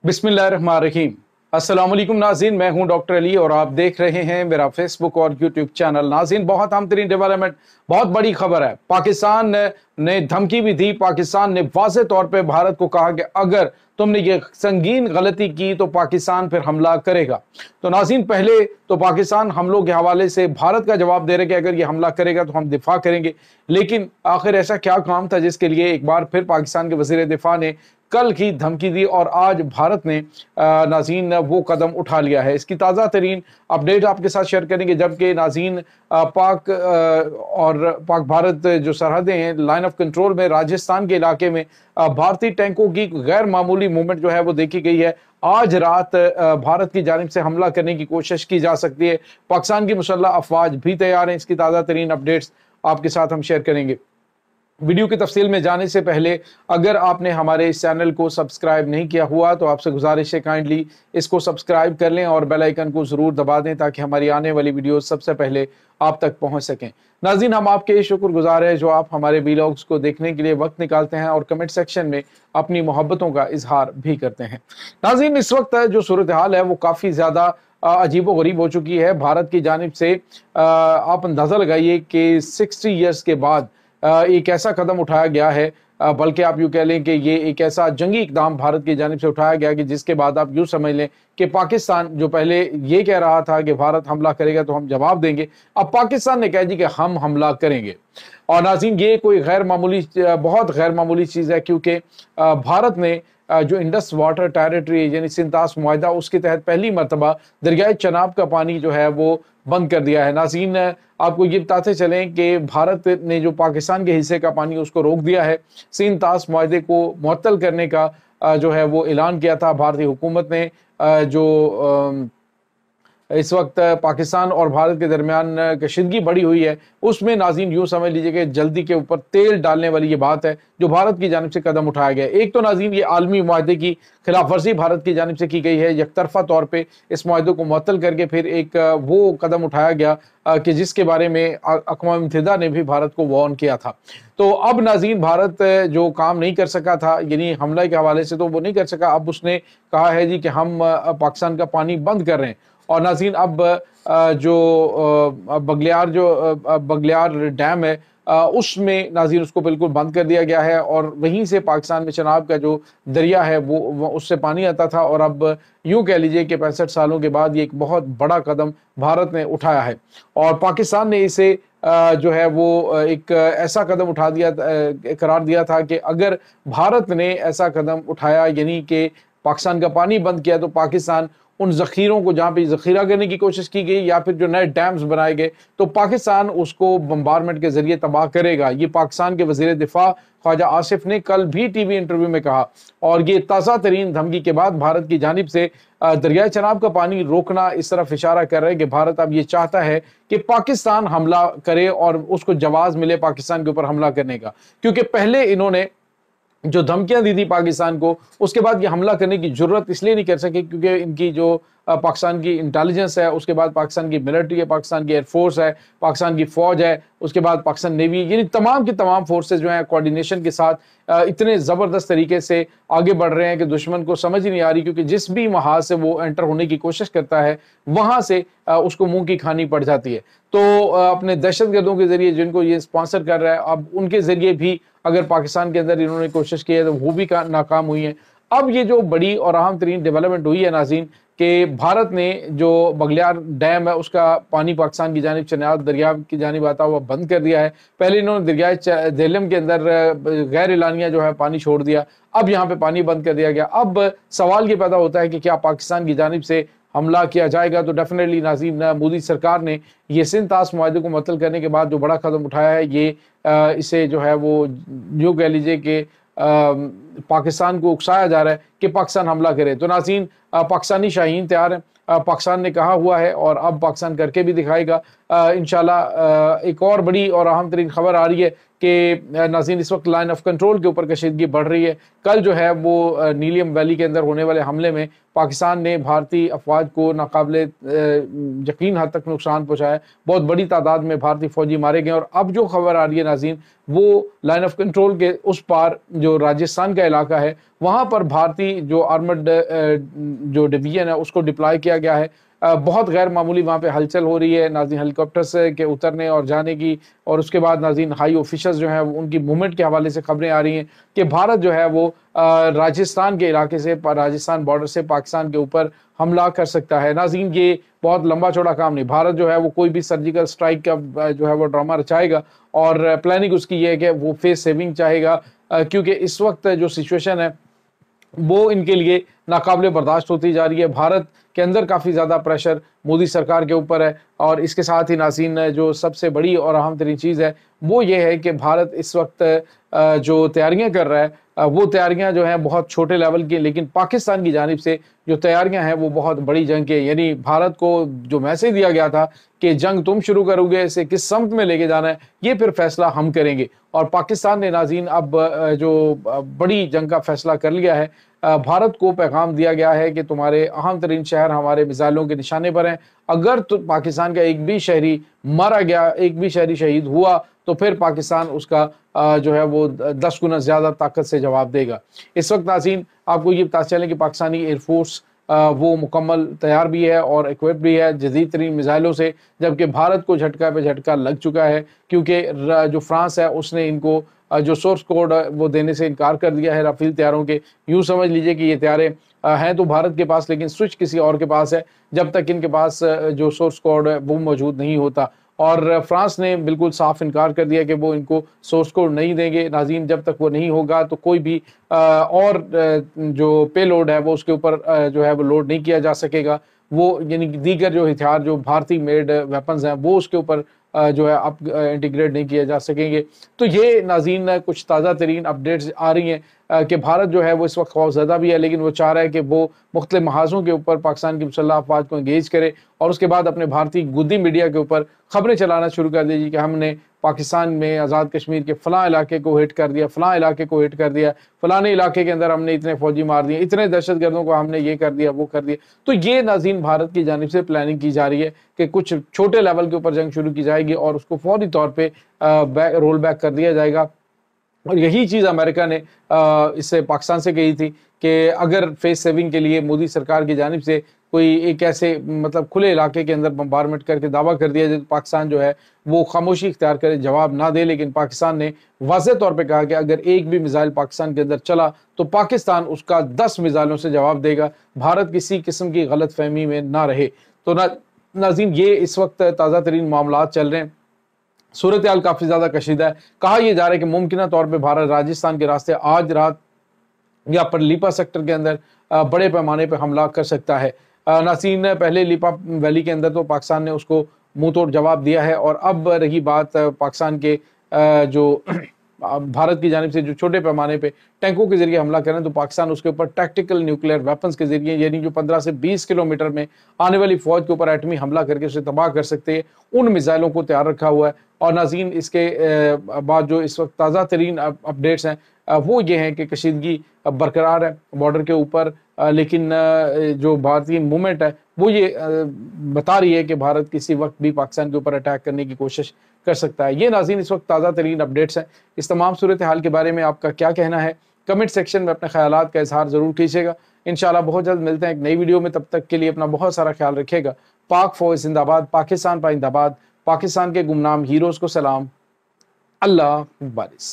बिस्मिल्लाहिर्रहमानिर्रहीम। अस्सलाम वालेकुम नाज़रीन, मैं हूं डॉक्टर अली और आप देख रहे हैं मेरा फेसबुक और यूट्यूब चैनल। नाज़रीन, बहुत अहम तरीन डेवलपमेंट, बहुत बड़ी खबर है। पाकिस्तान ने धमकी भी दी। पाकिस्तान ने वाज़ेह तौर पे भारत को कहा कि अगर तुमने ये संगीन गलती की तो पाकिस्तान फिर हमला करेगा। तो नाज़रीन, पहले तो पाकिस्तान हमलों के हवाले से भारत का जवाब दे रहे कि अगर ये हमला करेगा तो हम दिफा करेंगे। लेकिन आखिर ऐसा क्या काम था जिसके लिए एक बार फिर पाकिस्तान के वज़ीर दिफा ने कल की धमकी दी और आज भारत ने नाज़रीन वो कदम उठा लिया है। इसकी ताज़ा तरीन अपडेट आपके साथ शेयर करेंगे। जबकि नाज़रीन, पाक और पाक भारत जो सरहदें हैं, लाइन ऑफ कंट्रोल में राजस्थान के इलाके में भारतीय टैंकों की गैर मामूली मूवमेंट जो है वो देखी गई है। आज रात भारत की जानिब से हमला करने की कोशिश की जा सकती है। पाकिस्तान की मुसल्लह अफवाज भी तैयार हैं। इसकी ताज़ा तरीन अपडेट्स आपके साथ हम शेयर करेंगे। वीडियो की तफसील में जाने से पहले अगर आपने हमारे इस चैनल को सब्सक्राइब नहीं किया हुआ तो आपसे गुजारिश है काइंडली इसको सब्सक्राइब कर लें और बेल आइकन को ज़रूर दबा दें ताकि हमारी आने वाली वीडियो सबसे पहले आप तक पहुंच सकें। नाज़रीन, हम आपके शुक्रगुजार हैं जो आप हमारे वीडियोस को देखने के लिए वक्त निकालते हैं और कमेंट सेक्शन में अपनी मोहब्बतों का इजहार भी करते हैं। नाज़रीन, इस वक्त जो सूरत हाल है वो काफ़ी ज़्यादा अजीब व गरीब हो चुकी है। भारत की जानिब से आप अंदाज़ा लगाइए कि 60 ईयर्स के बाद एक ऐसा कदम उठाया गया है, बल्कि आप यूँ कह लें कि ये एक ऐसा जंगी इक़दाम भारत की जानिब से उठाया गया कि जिसके बाद आप यूँ समझ लें कि पाकिस्तान जो पहले ये कह रहा था कि भारत हमला करेगा तो हम जवाब देंगे, अब पाकिस्तान ने कह दी कि हम हमला करेंगे। और नाज़रीन, ये कोई बहुत गैर मामूली चीज़ है क्योंकि भारत ने जो इंडस वाटर टेरिटरी यानी सिंतास मुआहिदा उसके तहत पहली मरतबा दरियाए चनाब का पानी जो है वो बंद कर दिया है। नाज़रीन, आपको ये बताते चलें कि भारत ने जो पाकिस्तान के हिस्से का पानी उसको रोक दिया है। सिंतास मुआहिदे को मुअत्तल करने का जो है वो ऐलान किया था भारतीय हुकूमत ने। जो इस वक्त पाकिस्तान और भारत के दरमियान कशीदगी बढ़ी हुई है उसमें नाज़रीन यूँ समझ लीजिए कि जल्दी के ऊपर तेल डालने वाली ये बात है जो भारत की जानिब से कदम उठाया गया है। एक तो नाज़रीन, ये आलमी मुआहदे की खिलाफ वर्जी भारत की जानिब से की गई है। यकतरफा तौर पे इस मुआहदे को मुअत्तल करके फिर एक वो कदम उठाया गया कि जिसके बारे में अक़वाम मुत्तहिदा ने भी भारत को वार्न किया था। तो अब नाज़रीन, भारत जो काम नहीं कर सका था यानी हमला के हवाले से तो वो नहीं कर सका। अब उसने कहा है जी कि हम पाकिस्तान का पानी बंद कर रहे हैं। और नाज़रीन, अब जो बगलियार डैम है उसमें नाज़रीन उसको बिल्कुल बंद कर दिया गया है और वहीं से पाकिस्तान में चनाब का जो दरिया है वो उससे पानी आता था। और अब यूँ कह लीजिए कि 65 सालों के बाद ये एक बहुत बड़ा कदम भारत ने उठाया है और पाकिस्तान ने इसे जो है वो एक ऐसा कदम उठा दिया करार दिया था कि अगर भारत ने ऐसा कदम उठाया यानी कि पाकिस्तान का पानी बंद किया तो पाकिस्तान उन ज़ख़ीरों को जहाँ पे ज़ख़ीरा करने की कोशिश की गई या फिर जो नए डैम्स बनाए गए तो पाकिस्तान उसको बम्बारमेंट के ज़रिए तबाह करेगा। ये पाकिस्तान के वज़ीर दिफा ख्वाजा आसिफ ने कल भी टीवी इंटरव्यू में कहा और ये ताज़ा तरीन धमकी के बाद भारत की जानिब से दरियाए चनाब का पानी रोकना इस तरफ इशारा कर रहे हैं कि भारत अब ये चाहता है कि पाकिस्तान हमला करे और उसको जवाज़ मिले पाकिस्तान के ऊपर हमला करने का। क्योंकि पहले इन्होंने जो धमकियां दी थी पाकिस्तान को उसके बाद ये हमला करने की जरूरत इसलिए नहीं कर सके क्योंकि इनकी जो पाकिस्तान की इंटेलिजेंस है, उसके बाद पाकिस्तान की मिलिट्री है, पाकिस्तान की एयरफोर्स है, पाकिस्तान की फ़ौज है, उसके बाद पाकिस्तान नेवी, यानी तमाम की तमाम फोर्सेस जो हैं कोऑर्डिनेशन के साथ इतने ज़बरदस्त तरीके से आगे बढ़ रहे हैं कि दुश्मन को समझ ही नहीं आ रही क्योंकि जिस भी महाज से वो एंटर होने की कोशिश करता है वहाँ से उसको मुंह की खानी पड़ जाती है। तो अपने दहशतगर्दों के ज़रिए जिनको ये स्पॉन्सर कर रहा है अब उनके ज़रिए भी अगर पाकिस्तान के अंदर इन्होंने कोशिश की है तो वो भी नाकाम हुई है। अब ये जो बड़ी और अहम तरीन डेवलपमेंट हुई है नाज़रीन कि भारत ने जो बगलियार डैम है उसका पानी पाकिस्तान की जानिब चनाब दरिया की जानिब आता हुआ बंद कर दिया है। पहले इन्होंने दरियाए झेलम के अंदर गैर एलानिया जो है पानी छोड़ दिया, अब यहाँ पे पानी बंद कर दिया गया। अब सवाल ये पैदा होता है कि क्या पाकिस्तान की जानिब से हमला किया जाएगा? तो डेफिनेटली नाज़रीन, मोदी सरकार ने ये सिंतास मुआहिदे को मुअत्तल करने के बाद जो बड़ा कदम उठाया है ये इसे जो है वो यूँ कह लीजिए कि पाकिस्तान को उकसाया जा रहा है कि पाकिस्तान हमला करे। तो नाज़रीन, पाकिस्तानी शाहीन तैयार हैं, पाकिस्तान ने कहा हुआ है और अब पाकिस्तान करके भी दिखाएगा इंशाल्लाह। एक और बड़ी और अहम तरीन खबर आ रही है کہ ناظرین اس وقت لائن آف کنٹرول کے اوپر کشیدگی بڑھ رہی ہے۔ کل جو ہے وہ نیلیم ویلی کے اندر ہونے والے حملے میں پاکستان نے بھارتی افواج کو ناقابل یقین حد تک نقصان پہنچایا، بہت بڑی تعداد میں بھارتی فوجی مارے گئے۔ اور اب جو خبر آ رہی ہے ناظرین، وہ لائن آف کنٹرول کے اس پار جو راجستھان کا علاقہ ہے وہاں پر بھارتی جو آرمڈ جو ڈویژن ہے اس کو ڈپلائی کیا گیا ہے۔ بہت غیر معمولی وہاں پہ ہلچل ہو رہی ہے ناظرین، ہیلی کاپٹرز کے اترنے اور جانے کی، اور اس کے بعد ناظرین ہائی آفیشلز جو ہیں ان کی موومنٹ کے حوالے سے خبریں آ رہی ہیں کہ بھارت جو ہے وہ راجستھان کے علاقے سے، راجستھان بارڈر سے پاکستان کے اوپر حملہ کر سکتا ہے۔ ناظرین یہ بہت لمبا چوڑا کام نہیں، بھارت جو ہے وہ کوئی بھی سرجیکل سٹرائک کا جو ہے وہ ڈرامہ رچائے گا، اور پلاننگ اس کی یہ ہے کہ وہ فیس سیونگ چاہے گا، کیونکہ اس وقت جو سچویشن ہے وہ ان کے لیے ناقابل برداشت ہوتی جا رہی ہے۔ بھارت کے اندر کافی زیادہ پریشر مودی سرکار کے اوپر ہے، اور اس کے ساتھ ہی ناظرین جو سب سے بڑی اور اہم ترین چیز ہے وہ یہ ہے کہ بھارت اس وقت جو تیاریاں کر رہا ہے وہ تیاریاں جو ہیں بہت چھوٹے لیول کی، لیکن پاکستان کی جانب سے جو تیاریاں ہیں وہ بہت بڑی جنگ کے، یعنی بھارت کو جو میسج دیا گیا تھا کہ جنگ تم شروع کرو گے، اسے کس سمت میں لے کے جانا ہے یہ پھر فیصلہ ہم کریں گے، اور پاکستان نے ناظرین اب جو بڑی جنگ کا فیصلہ کر لیا ہے۔ بھارت کو پیغام دیا گیا ہے کہ تمہارے اہم ترین شہر ہمارے میزائلوں کے نشانے پر ہیں، اگر تو پاکستان کا ایک بھی شہری مارا گیا، ایک بھی شہری شہید ہوا، تو پھر پاکستان اس کا جو ہے وہ 10 گنا زیادہ طاقت سے جواب دے گا۔ اس وقت ناظرین آپ کو یہ بتا چلیں کہ پاکستانی ایئر فورس وہ مکمل تیار بھی ہے اور ایکوپ بھی ہے جدید ترین میزائلوں سے، جبکہ بھارت کو جھٹکا پہ جھٹکا لگ چکا ہے، کیونکہ جو فرانس ہے اس نے ان کو جو سورس کوڈ وہ دینے سے انکار کر دیا ہے رافیل طیاروں کے۔ یوں سمجھ لیجئے کہ یہ طیارے ہیں تو بھارت کے پاس، لیکن سوئچ کسی اور کے پاس ہے، جب تک ان کے پاس جو سورس کوڈ ہے وہ موجود نہیں ہوتا۔ اور فرانس نے بالکل صاف انکار کر دیا کہ وہ ان کو سورس کوڈ نہیں دیں گے ناظرین، جب تک وہ نہیں ہوگا تو کوئی بھی اور جو پے لوڈ ہے وہ اس کے اوپر جو ہے وہ لوڈ نہیں کیا جا سکے گا، وہ یعنی دیگر جو ہتھیار جو بھارتی میڈ ویپنز ہیں وہ اس کے اوپر جو ہے اب انٹیگریٹ نہیں کیے جا سکیں گے۔ تو یہ ناظرین کچھ تازہ ترین اپڈیٹس آ رہی ہیں کہ بھارت جو ہے وہ اس وقت خوف زدہ بھی ہے، لیکن وہ چاہ رہا ہے کہ وہ مختلف محاذوں کے اوپر پاکستان کی مسلح افواج کو انگیج کرے، اور اس کے بعد اپنے بھارتی گودی میڈیا کے اوپر خبریں چلانا شروع کر دیجیے کہ ہم نے پاکستان میں آزاد کشمیر کے فلاں علاقے کو ہٹ کر دیا، فلاں علاقے کو ہٹ کر دیا، فلانے علاقے کے اندر ہم نے اتنے فوجی مار دیے، اتنے دہشت گردوں کو ہم نے یہ کر دیا وہ کر دیا۔ تو یہ ناظرین بھارت کی جانب سے پلاننگ کی جا رہی ہے کہ کچھ چھوٹے لیول کے اوپر جنگ شروع کی جائے گی اور اس کو فوری طور پہ رول بیک کر دیا جائے گا۔ اور یہی چیز امریکہ نے اس سے پاکستان سے کہی تھی کہ اگر فیس سیونگ کے لیے مودی سرکار کی جانب سے کوئی ایک ایسے مطلب کھلے علاقے کے اندر بمبارمنٹ کر کے دعویٰ کر دیا جائے تو پاکستان جو ہے وہ خاموشی اختیار کرے، جواب نہ دے، لیکن پاکستان نے واضح طور پہ کہا کہ اگر ایک بھی میزائل پاکستان کے اندر چلا تو پاکستان اس کا 10 میزائلوں سے جواب دے گا، بھارت کسی قسم کی غلط فہمی میں نہ رہے۔ تو ناظرین یہ اس وقت تازہ ترین معاملات چل رہے ہیں، صورتحال کافی زیادہ کشیدہ ہے۔ کہا یہ جا رہا ہے کہ ممکنہ طور پہ بھارت راجستھان کے راستے آج رات یا پر لیپا سیکٹر کے اندر بڑے پیمانے پہ حملہ کر سکتا ہے۔ ناظرین پہلے لیپا ویلی کے اندر تو پاکستان نے اس کو منہ توڑ جواب دیا ہے، اور اب رہی بات پاکستان کے جو بھارت کی جانب سے جو چھوٹے پیمانے پہ ٹینکوں کے ذریعے حملہ کریں تو پاکستان اس کے اوپر ٹیکٹیکل نیوکلیئر ویپنز کے ذریعے، یعنی جو 15 سے 20 کلومیٹر میں آنے والی فوج کے اوپر ایٹمی حملہ کر کے اسے تباہ کر سکتے ہیں، ان میزائلوں کو تیار رکھا ہوا ہے۔ اور ناظرین اس کے بعد جو اس وقت تازہ ترین اپڈیٹس ہیں وہ یہ ہیں کہ کشیدگی برقرار ہے بارڈر کے اوپر، لیکن جو بھارتی موومنٹ ہے وہ یہ بتا رہی ہے کہ بھارت کسی وقت بھی پاکستان کے اوپر اٹیک کرنے کی کوشش کر سکتا ہے۔ یہ ناظرین اس وقت تازہ ترین اپڈیٹس ہیں۔ اس تمام صورتحال کے بارے میں آپ کا کیا کہنا ہے؟ کمنٹ سیکشن میں اپنے خیالات کا اظہار ضرور کیجیے گا۔ انشاءاللہ بہت جلد ملتے ہیں ایک نئی ویڈیو میں، تب تک کے لیے اپنا بہت سارا خیال رکھیے گا۔ پاک فوج زندہ باد، پاکستان پائندہ باد، پاکستان کے گمنام ہیروز کو سلام، اللہ بارس۔